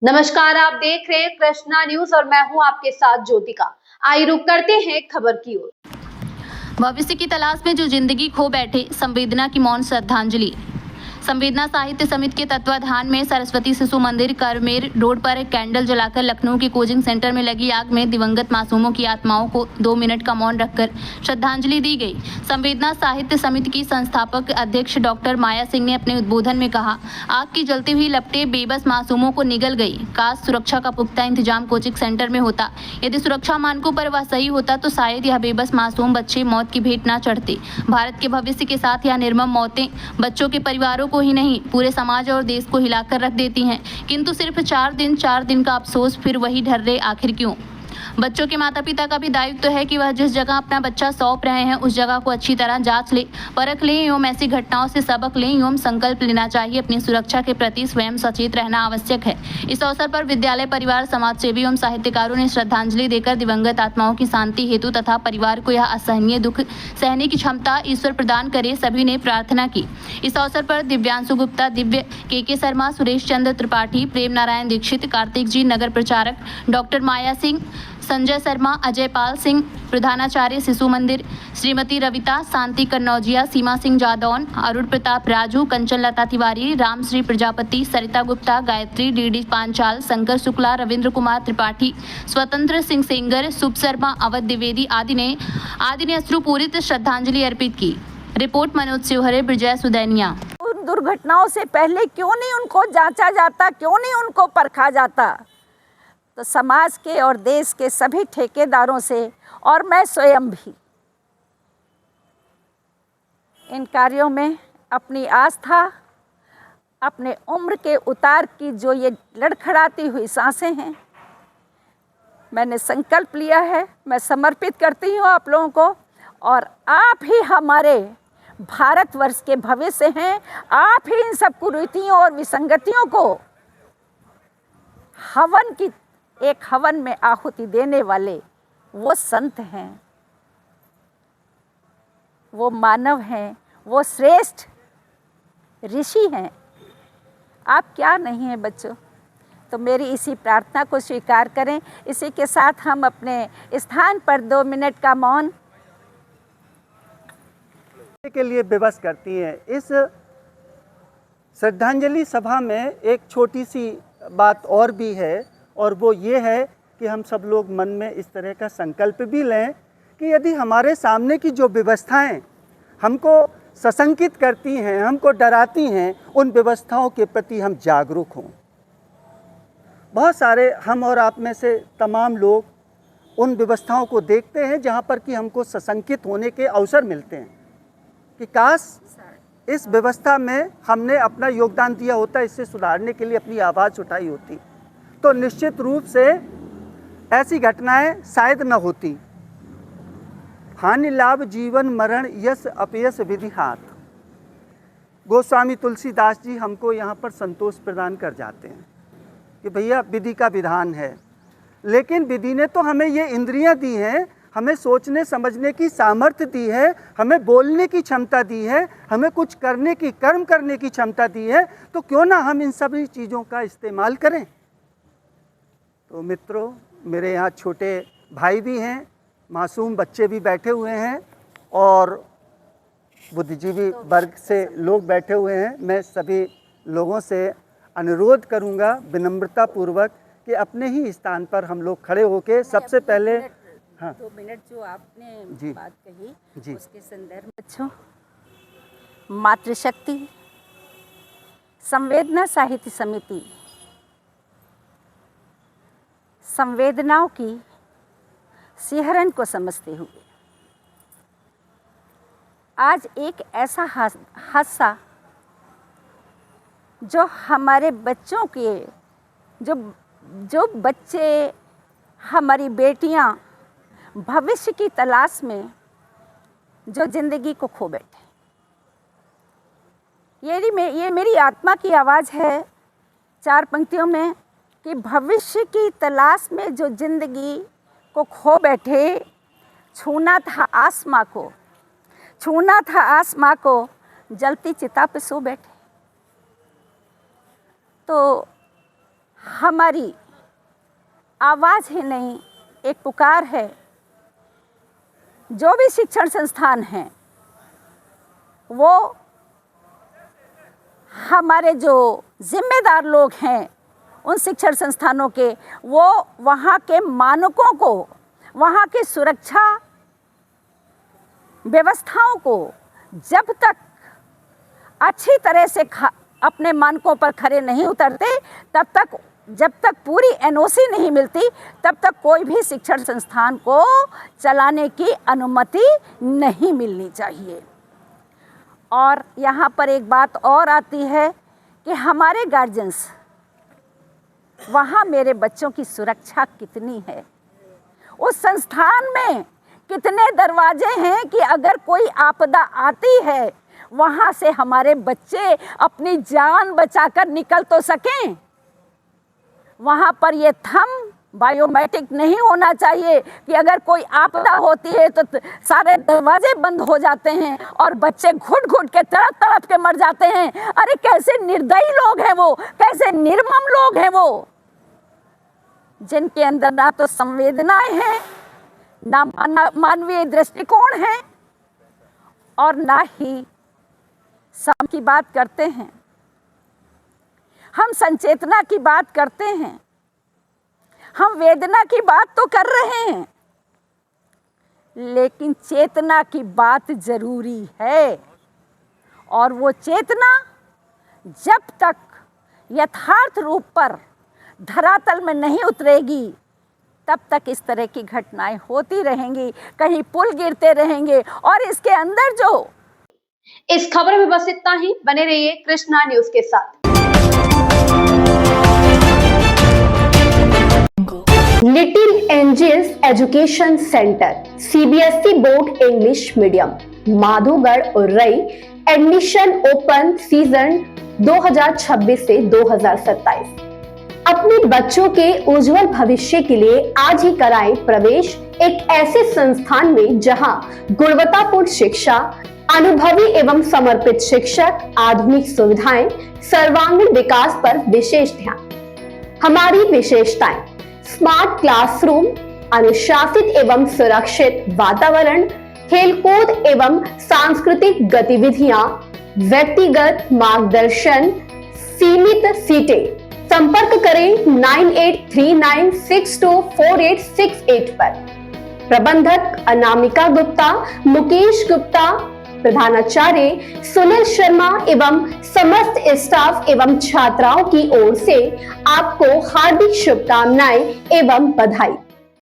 नमस्कार, आप देख रहे हैं कृष्णा न्यूज और मैं हूं आपके साथ ज्योतिका। आइए रुक करते हैं खबर की ओर। भविष्य की तलाश में जो जिंदगी खो बैठे, संवेदना की मौन श्रद्धांजलि। संवेदना साहित्य समिति के तत्वाधान में सरस्वती शिशु मंदिर करमेर रोड पर कैंडल जलाकर लखनऊ के कोचिंग सेंटर में लगी आग में दिवंगत मासूमों की आत्माओं को 2 मिनट का मौन रखकर श्रद्धांजलि दी गई। संवेदना साहित्य समिति की संस्थापक अध्यक्ष डॉक्टर माया सिंह ने अपने उद्बोधन में कहा, आग की जलती हुई लपटें बेबस मासूमों को निगल गई। काश सुरक्षा का पुख्ता इंतजाम कोचिंग सेंटर में होता। यदि सुरक्षा मानकों पर वह सही होता तो शायद यह बेबस मासूम बच्चे मौत की भेंट न चढ़ते। भारत के भविष्य के साथ यह निर्मम मौतें बच्चों के परिवारों को ही नहीं, पूरे समाज और देश को हिलाकर रख देती हैं। किंतु सिर्फ 4 दिन का अफसोस, फिर वही ढर्रे आखिर क्यों? बच्चों के माता पिता का भी दायित्व है कि वह जिस जगह अपना बच्चा सौंप रहे हैं उस जगह को अच्छी तरह जांच ले, परख ले एवं ऐसी घटनाओं से सबक लें एवं संकल्प लेना चाहिए। अपनी सुरक्षा के प्रति स्वयं सचेत रहना आवश्यक है। इस अवसर पर विद्यालय परिवार, समाजसेवी एवं साहित्यकारों ने श्रद्धांजलि देकर दिवंगत आत्माओं की शांति हेतु तथा परिवार को यह असहनीय दुख सहने की क्षमता ईश्वर प्रदान करे, सभी ने प्रार्थना की। इस अवसर पर दिव्यांशु गुप्ता, दिव्य के शर्मा, सुरेश चंद्र त्रिपाठी, प्रेम नारायण दीक्षित, कार्तिक जी नगर प्रचारक, डॉक्टर माया सिंह, संजय शर्मा, अजय पाल सिंह, प्रधानाचार्य शिशु मंदिर, श्रीमती रविता, शांति कन्नौजिया, सीमा सिंह जादौन, अरुण प्रताप राजू, कंचन लता तिवारी, रामश्री प्रजापति, सरिता गुप्ता, गायत्री, डीडी पांचाल, शंकर शुक्ला, रविंद्र कुमार त्रिपाठी, स्वतंत्र सिंह सेंगर, शुभ शर्मा, अवध द्विवेदी आदि ने अश्रुपूरित श्रद्धांजलि अर्पित की। रिपोर्ट मनोज शिवहरे, विजय सुदैनिया। उन दुर्घटनाओं से पहले क्यों नहीं उनको जांचा जाता, क्यों नहीं उनको परखा जाता? तो समाज के और देश के सभी ठेकेदारों से और मैं स्वयं भी इन कार्यों में अपनी आस्था, अपने उम्र के उतार की जो ये लड़खड़ाती हुई सांसें हैं, मैंने संकल्प लिया है, मैं समर्पित करती हूँ आप लोगों को। और आप ही हमारे भारतवर्ष के भविष्य हैं। आप ही इन सब कुरीतियों और विसंगतियों को हवन में आहुति देने वाले वो संत हैं, वो मानव हैं, वो श्रेष्ठ ऋषि हैं। आप क्या नहीं हैं बच्चों? तो मेरी इसी प्रार्थना को स्वीकार करें। इसी के साथ हम अपने स्थान पर 2 मिनट का मौन के लिए विवश करती हैं। इस श्रद्धांजलि सभा में एक छोटी सी बात और भी है, और वो ये है कि हम सब लोग मन में इस तरह का संकल्प भी लें कि यदि हमारे सामने की जो व्यवस्थाएं हमको सशंकित करती हैं, हमको डराती हैं, उन व्यवस्थाओं के प्रति हम जागरूक हों। बहुत सारे हम और आप में से तमाम लोग उन व्यवस्थाओं को देखते हैं जहाँ पर कि हमको सशंकित होने के अवसर मिलते हैं कि काश इस व्यवस्था में हमने अपना योगदान दिया होता, इससे सुधारने के लिए अपनी आवाज़ उठाई होती, तो निश्चित रूप से ऐसी घटनाएं शायद न होती। हानि लाभ जीवन मरण यश अपयश विधि हाथ। गोस्वामी तुलसीदास जी हमको यहाँ पर संतोष प्रदान कर जाते हैं कि भैया विधि का विधान है, लेकिन विधि ने तो हमें ये इंद्रियां दी हैं, हमें सोचने समझने की सामर्थ्य दी है, हमें बोलने की क्षमता दी है, हमें कुछ करने की, कर्म करने की क्षमता दी है, तो क्यों ना हम इन सभी चीज़ों का इस्तेमाल करें। तो मित्रों, मेरे यहाँ छोटे भाई भी हैं, मासूम बच्चे भी बैठे हुए हैं और बुद्धिजीवी वर्ग से लोग बैठे हुए हैं। मैं सभी लोगों से अनुरोध करूँगा विनम्रता पूर्वक कि अपने ही स्थान पर हम लोग खड़े होकर सबसे पहले 2 मिनट जो आपने बात कही उसके संदर्भ में बच्चों, मातृशक्ति संवेदना साहित्य समिति संवेदनाओं की सिहरन को समझते हुए आज एक ऐसा हादसा जो हमारे बच्चों के जो बच्चे, हमारी बेटियां भविष्य की तलाश में जो जिंदगी को खो बैठे, ये मेरी आत्मा की आवाज़ है 4 पंक्तियों में कि भविष्य की तलाश में जो जिंदगी को खो बैठे, छूना था आसमां को जलती चिता पे सो बैठे। तो हमारी आवाज़ ही नहीं, एक पुकार है। जो भी शिक्षण संस्थान हैं वो हमारे जो जिम्मेदार लोग हैं उन शिक्षण संस्थानों के, वो वहाँ के मानकों को, वहाँ की सुरक्षा व्यवस्थाओं को जब तक अच्छी तरह से अपने मानकों पर खरे नहीं उतरते, तब तक, जब तक पूरी एनओसी नहीं मिलती, तब तक कोई भी शिक्षण संस्थान को चलाने की अनुमति नहीं मिलनी चाहिए। और यहाँ पर एक बात और आती है कि हमारे गार्जियंस, वहाँ मेरे बच्चों की सुरक्षा कितनी है, उस संस्थान में कितने दरवाजे हैं कि अगर कोई आपदा आती है वहाँ से हमारे बच्चे अपनी जान बचाकर निकल तो सकें। वहाँ पर ये थंब बायोमेट्रिक नहीं होना चाहिए कि अगर कोई आपदा होती है तो सारे दरवाजे बंद हो जाते हैं और बच्चे घुट घुट के तड़प तड़प के मर जाते हैं। अरे कैसे निर्दयी लोग हैं वो, कैसे निर्मम लोग हैं वो, जिनके अंदर ना तो संवेदनाएं हैं, ना मानवीय दृष्टिकोण है और ना ही सम की बात करते हैं। हम संचेतना की बात करते हैं, हम वेदना की बात तो कर रहे हैं, लेकिन चेतना की बात जरूरी है। और वो चेतना जब तक यथार्थ रूप पर धरातल में नहीं उतरेगी, तब तक इस तरह की घटनाएं होती रहेंगी, कहीं पुल गिरते रहेंगे। और इसके अंदर जो इस खबर में बस इतना ही। बने रहिए कृष्णा न्यूज के साथ। Little angels education centre, CBSE board English medium, Madhogarh और रई। एडमिशन ओपन सीजन 2026 से 2027। अपने बच्चों के उज्जवल भविष्य के लिए आज ही कराएं प्रवेश एक ऐसे संस्थान में जहां गुणवत्तापूर्ण शिक्षा, अनुभवी एवं समर्पित शिक्षक, आधुनिक सुविधाएं, सर्वांगीण विकास पर विशेष ध्यान। हमारी विशेषताएं: स्मार्ट क्लासरूम, अनुशासित एवं सुरक्षित वातावरण, खेलकूद एवं सांस्कृतिक गतिविधियां, व्यक्तिगत मार्गदर्शन, सीमित सीटें। संपर्क करें 9839624868 पर। प्रबंधक अनामिका गुप्ता, मुकेश गुप्ता, प्रधानाचार्य सुनील शर्मा एवं समस्त स्टाफ एवं छात्राओं की ओर से आपको हार्दिक शुभकामनाएं एवं बधाई।